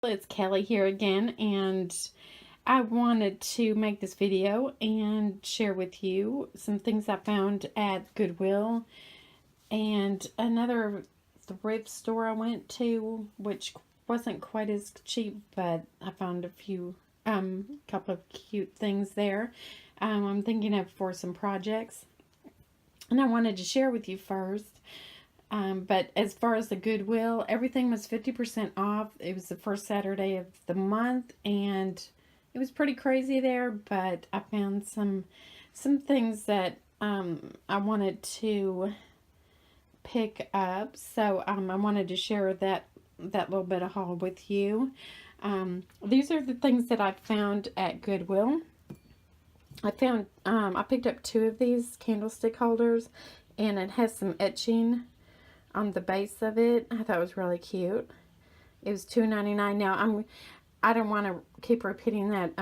it's Kelly here again, and I wanted to make this video and share with you some things I found at Goodwill and another thrift store I went to, which wasn't quite as cheap, but I found a few couple of cute things there. I'm thinking of for some projects, and I wanted to share with you first. But as far as the Goodwill, everything was 50% off. It was the first Saturday of the month, and it was pretty crazy there, but I found some things that I wanted to pick up. So I wanted to share that little bit of haul with you. These are the things that I found at Goodwill. I picked up 2 of these candlestick holders, and it has some etching on the base of it. I thought it was really cute. It was $2.99. Now I don't want to keep repeating that.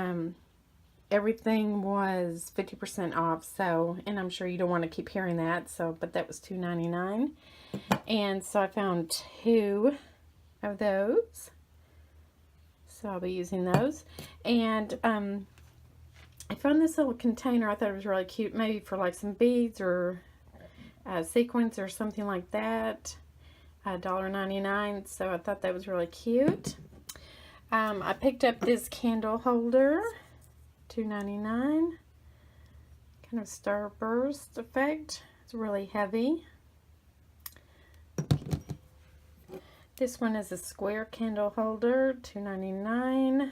Everything was 50% off, so, and I'm sure you don't want to keep hearing that, so, but that was $2.99. And so I found 2 of those, so I'll be using those. And I found this little container. I thought it was really cute, maybe for like some beads or sequins or something like that. $1.99, so I thought that was really cute. I picked up this candle holder, $2.99, kind of starburst effect. It's really heavy. This one is a square candle holder, $2.99.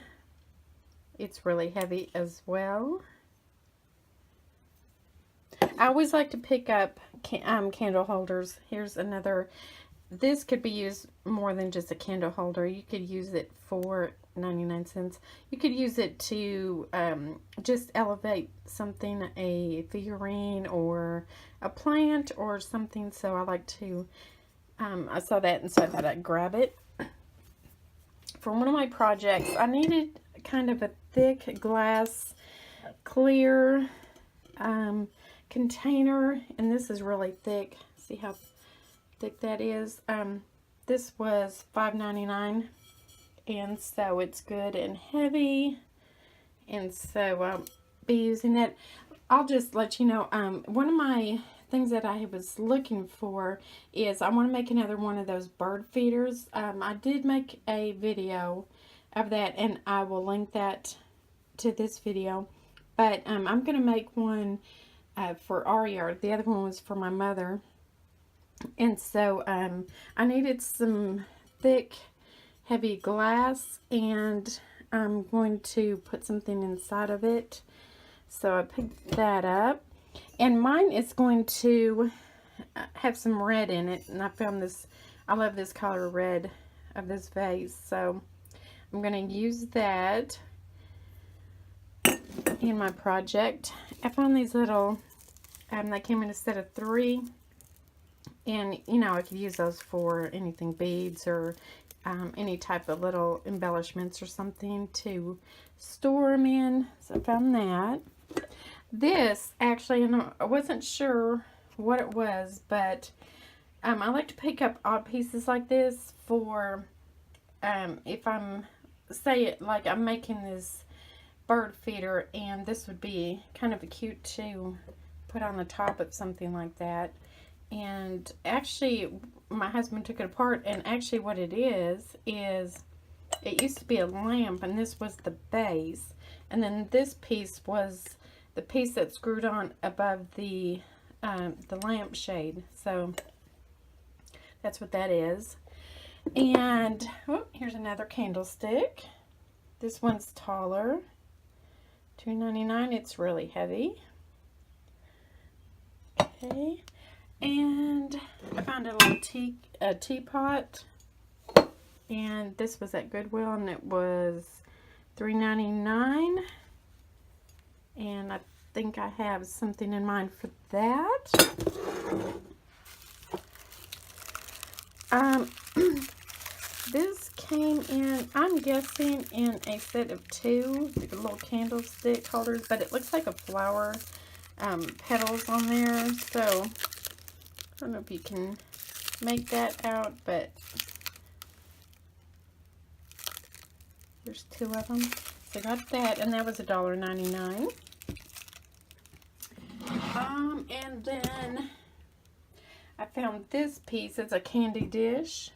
It's really heavy as well. I always like to pick up candle holders. Here's another. This could be used more than just a candle holder. You could use it for 99 cents. You could use it to just elevate something, a figurine or a plant or something. So I like to, I saw that and so I thought I'd grab it. For one of my projects, I needed kind of a thick glass, clear container, and this is really thick. See how thick that is? This was $5.99, and so it's good and heavy, and so I'll be using that. I'll just let you know, one of my things that I was looking for is I want to make another one of those bird feeders. I did make a video of that, and I will link that to this video, but I'm going to make one for our yard. The other one was for my mother. And so I needed some thick, heavy glass, and I'm going to put something inside of it. So I picked that up. And mine is going to have some red in it. And I found this, I love this color red of this vase. So I'm going to use that in my project. I found these little, they came in a set of 3, and you know, I could use those for anything, beads or any type of little embellishments or something to store them in. So I found that. This actually, and I wasn't sure what it was, but I like to pick up odd pieces like this for if I'm, say, like I'm making this bird feeder, and this would be kind of cute to put on the top of something like that. And actually my husband took it apart, and actually what it is it used to be a lamp, and this was the base, and then this piece was the piece that screwed on above the lamp shade. So that's what that is. And oh, here's another candlestick. This one's taller, $2.99. It's really heavy. Okay, and I found a little teapot, and this was at Goodwill, and it was $3.99. And I think I have something in mind for that. This came in, I'm guessing, in a set of 2 little candlestick holders, but it looks like a flower petals on there. So I don't know if you can make that out, but There's 2 of them. So I got that, and that was $1.99. And then I found this piece. It's a candy dish,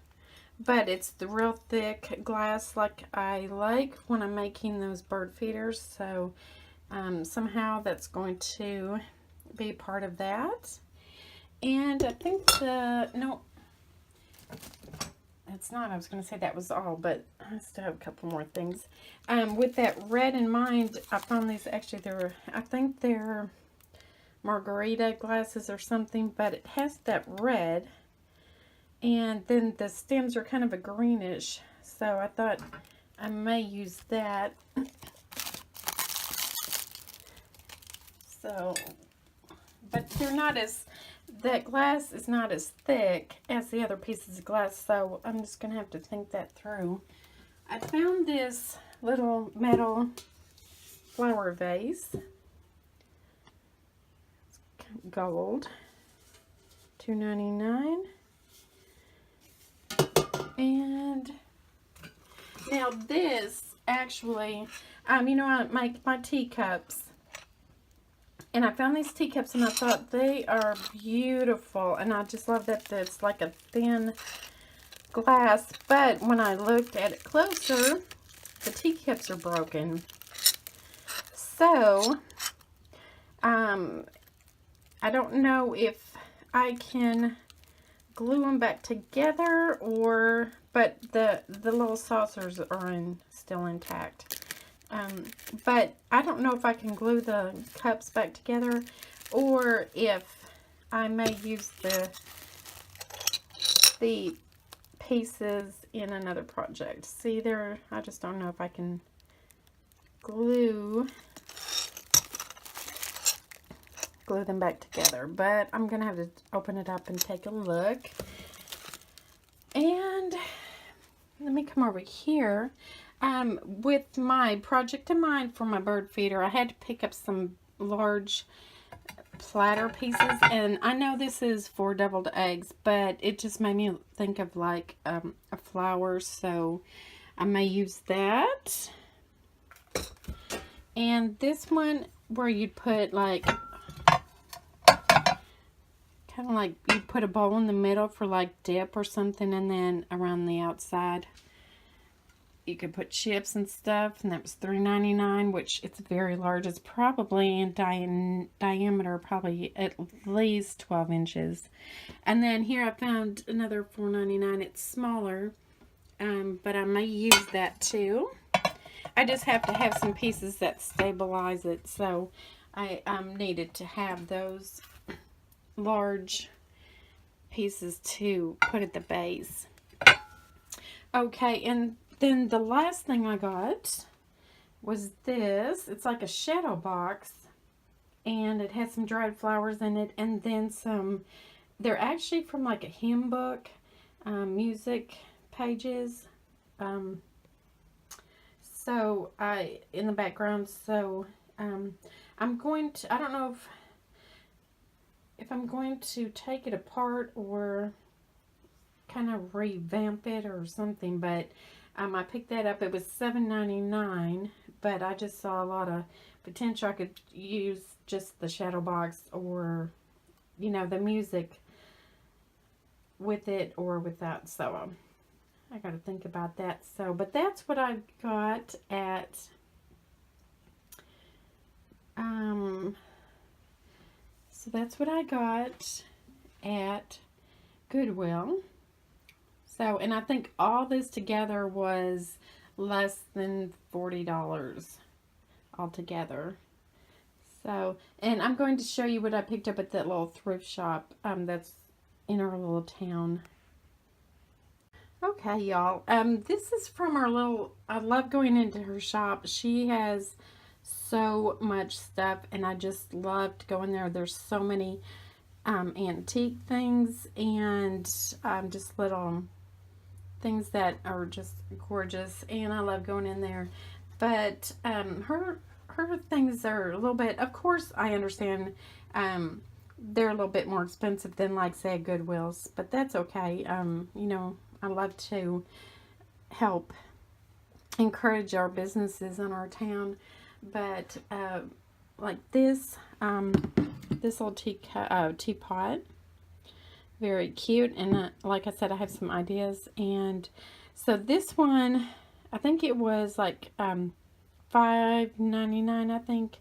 but it's the real thick glass like I like when I'm making those bird feeders. So somehow that's going to be part of that. And I think no, that's not. I was going to say that was all, but I still have a couple more things. With that red in mind, I found these. Actually, I think they're margarita glasses or something, but it has that red, and then the stems are kind of a greenish, so I thought I may use that. So, but they're not as, that glass is not as thick as the other pieces of glass, so I'm just gonna have to think that through. I found this little metal flower vase. Gold, $2.99. And now this actually, you know, I make my teacups, and I found these teacups and I thought they are beautiful, and I just love that it's like a thin glass, but when I looked at it closer, the teacups are broken. So I don't know if I can glue them back together, or, but the little saucers are still intact. But I don't know if I can glue the cups back together, or if I may use the pieces in another project. See there, I just don't know if I can glue them back together, but I'm gonna have to open it up and take a look. And let me come over here. With my project in mind for my bird feeder, I had to pick up some large platter pieces, and I know this is for deviled eggs, but it just made me think of like a flower, so I may use that. And this one where you'd put like, kind of like you put a bowl in the middle for like dip or something, and then around the outside you could put chips and stuff, and that was $3.99, which it's very large. It's probably in diameter, probably at least 12 inches. And then here I found another $4.99. It's smaller, but I may use that too. I just have to have some pieces that stabilize it, so I needed to have those large pieces to put at the base. Okay, and then the last thing I got was this. It's like a shadow box, and it has some dried flowers in it, and then some, they're actually from like a hymn book, music pages, so in the background. So I'm going to, I don't know if I'm going to take it apart or kind of revamp it or something, but I picked that up. It was $7.99, but I just saw a lot of potential. I could use just the shadow box, or, you know, the music with it or without. So I got to think about that. So, but that's what I got at so that's what I got at Goodwill. So, and I think all this together was less than $40 altogether. So, and I'm going to show you what I picked up at that little thrift shop that's in our little town. Okay, y'all. This is from our little, I love going into her shop. She has so much stuff, and I just loved going there. There's so many antique things, and just little things that are just gorgeous, and I love going in there. But her things are a little bit, of course I understand, they're a little bit more expensive than, like, say, Goodwill's, but that's okay. You know, I love to help encourage our businesses in our town. But like this, this little teapot, very cute. And like I said, I have some ideas. And so this one, I think it was like $5.99, I think.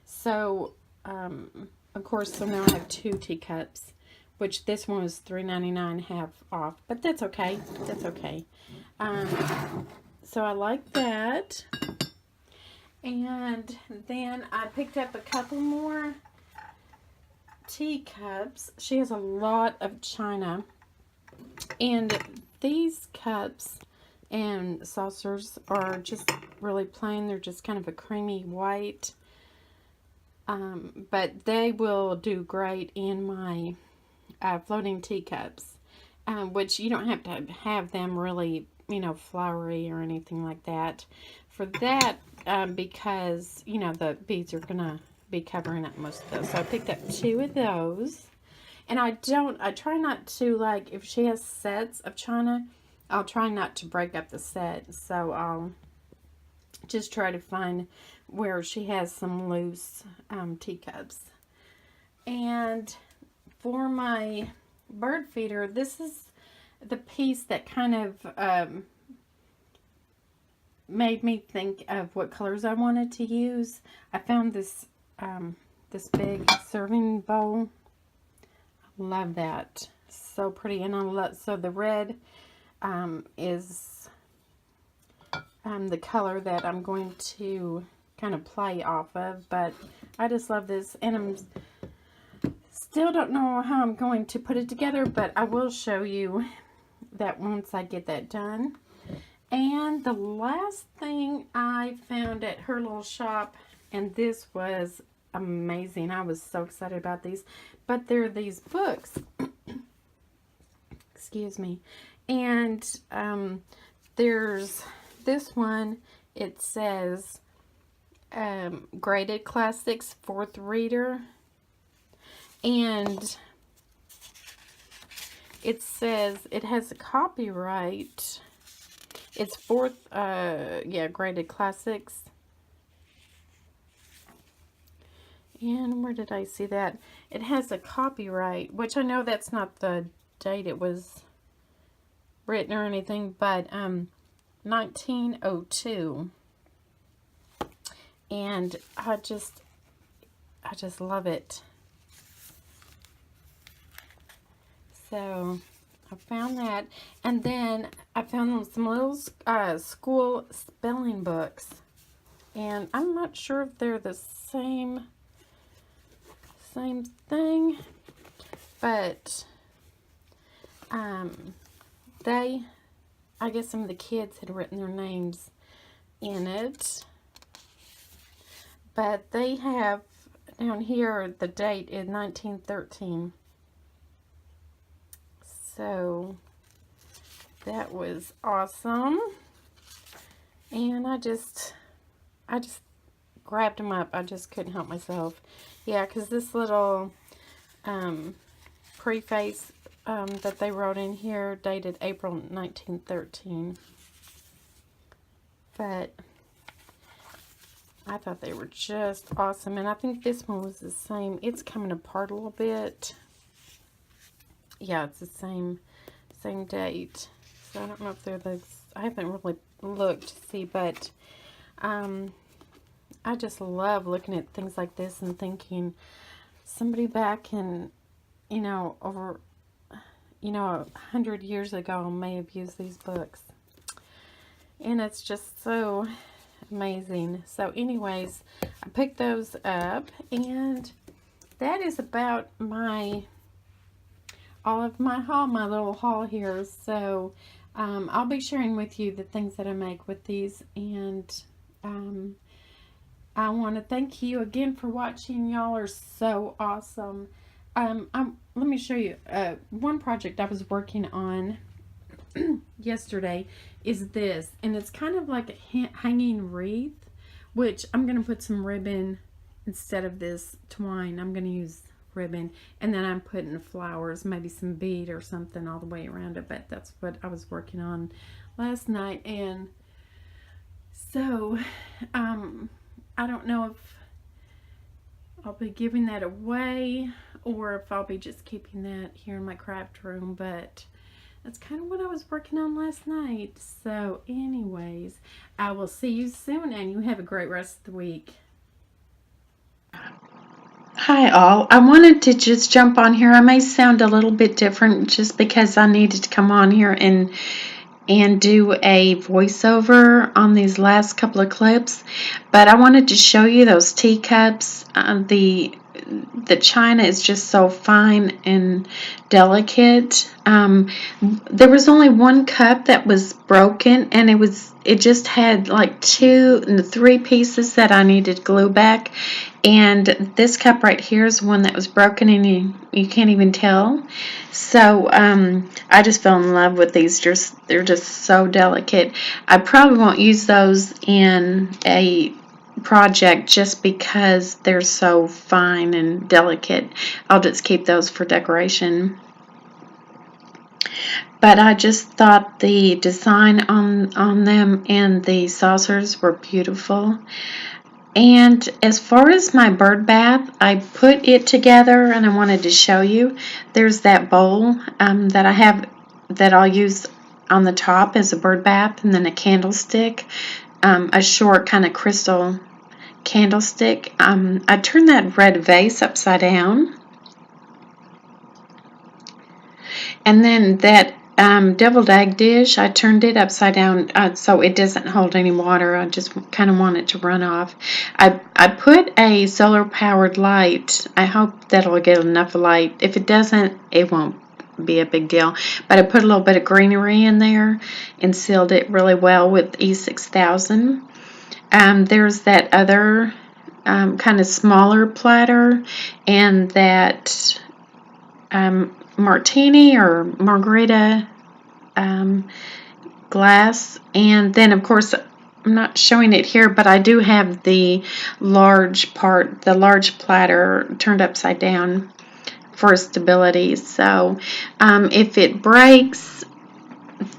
So of course, so now I have 2 teacups, which this one was $3.99 half off, but that's okay. That's okay. So I like that. And then I picked up a couple more teacups. She has a lot of china. And these cups and saucers are just really plain. They're just kind of a creamy white. But they will do great in my floating teacups. Which you don't have to have them really, you know, flowery or anything like that. For that, because, you know, the beads are going to be covering up most of those. So I picked up 2 of those. And I try not to, like, if she has sets of china, I'll try not to break up the set. So I'll just try to find where she has some loose teacups. And for my bird feeder, this is the piece that kind of made me think of what colors I wanted to use. I found this this big serving bowl. I love that. So pretty. And I love, so the red is the color that I'm going to kind of play off of, but I just love this, and I'm still don't know how I'm going to put it together, but I will show you that once I get that done. And the last thing I found at her little shop, and this was amazing. I was so excited about these, but they're these books. Excuse me. And there's this one. It says Graded Classics 4th Reader. And it says it has a copyright. It's 4th, yeah, Graded Classics. And where did I see that? It has a copyright, which I know that's not the date it was written or anything, but 1902. And I just love it. So I found that, and then I found some little school spelling books, and I'm not sure if they're the same thing, but I guess some of the kids had written their names in it, but they have down here the date is 1913. So that was awesome, and I just grabbed them up. I just couldn't help myself. Yeah, because this little preface that they wrote in here dated April 1913. But I thought they were just awesome, and I think this one was the same. It's coming apart a little bit. Yeah, it's the same date. So I don't know if they're the, I haven't really looked to see, but I just love looking at things like this and thinking somebody back in, you know, over, you know, 100 years ago may have used these books. And it's just so amazing. So anyways, I picked those up, and that is about all of my haul, my little haul here. So I'll be sharing with you the things that I make with these, and I want to thank you again for watching. Y'all are so awesome. Let me show you one project I was working on yesterday is this, and it's kind of like a hanging wreath, which I'm going to put some ribbon instead of this twine. I'm going to use ribbon, and then I'm putting flowers, maybe some bead or something all the way around it. But that's what I was working on last night, and So, I don't know if I'll be giving that away or if I'll be just keeping that here in my craft room, but that's kind of what I was working on last night. So anyways, I will see you soon, and you have a great rest of the week. Hi all. I wanted to just jump on here. I may sound a little bit different just because I needed to come on here and do a voiceover on these last couple of clips, but I wanted to show you those teacups. The china is just so fine and delicate. There was only one cup that was broken, and it just had like 3 pieces that I needed to glue back. And this cup right here is one that was broken, and you can't even tell. So I just fell in love with these. They're just so delicate. I probably won't use those in a project just because they're so fine and delicate. I'll just keep those for decoration. But I just thought the design on them and the saucers were beautiful. And as far as my bird bath, I put it together and I wanted to show you. There's that bowl that I have that I'll use on the top as a bird bath, and then a candlestick, a short kind of crystal candlestick. I turned that red vase upside down, and then that deviled egg dish, I turned it upside down so it doesn't hold any water. I just kind of want it to run off. I put a solar powered light. I hope that'll get enough light. If it doesn't, it won't be a big deal. But I put a little bit of greenery in there and sealed it really well with E6000. There's that other kind of smaller platter, and that martini or margarita glass. And then of course I'm not showing it here, but I do have the large platter turned upside down for stability. So if it breaks,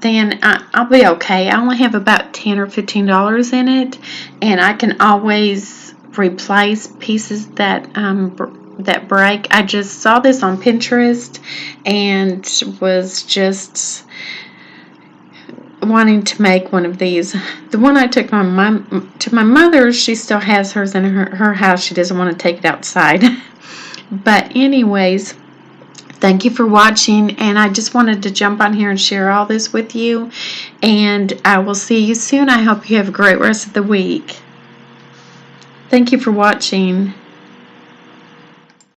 then I'll be okay. I only have about $10 or $15 in it, and I can always replace pieces that break. I just saw this on Pinterest and was just wanting to make one of these. The one I took to my mother, she still has hers in her house. She doesn't want to take it outside. But anyways, thank you for watching, and I just wanted to jump on here and share all this with you, and I will see you soon. I hope you have a great rest of the week. Thank you for watching.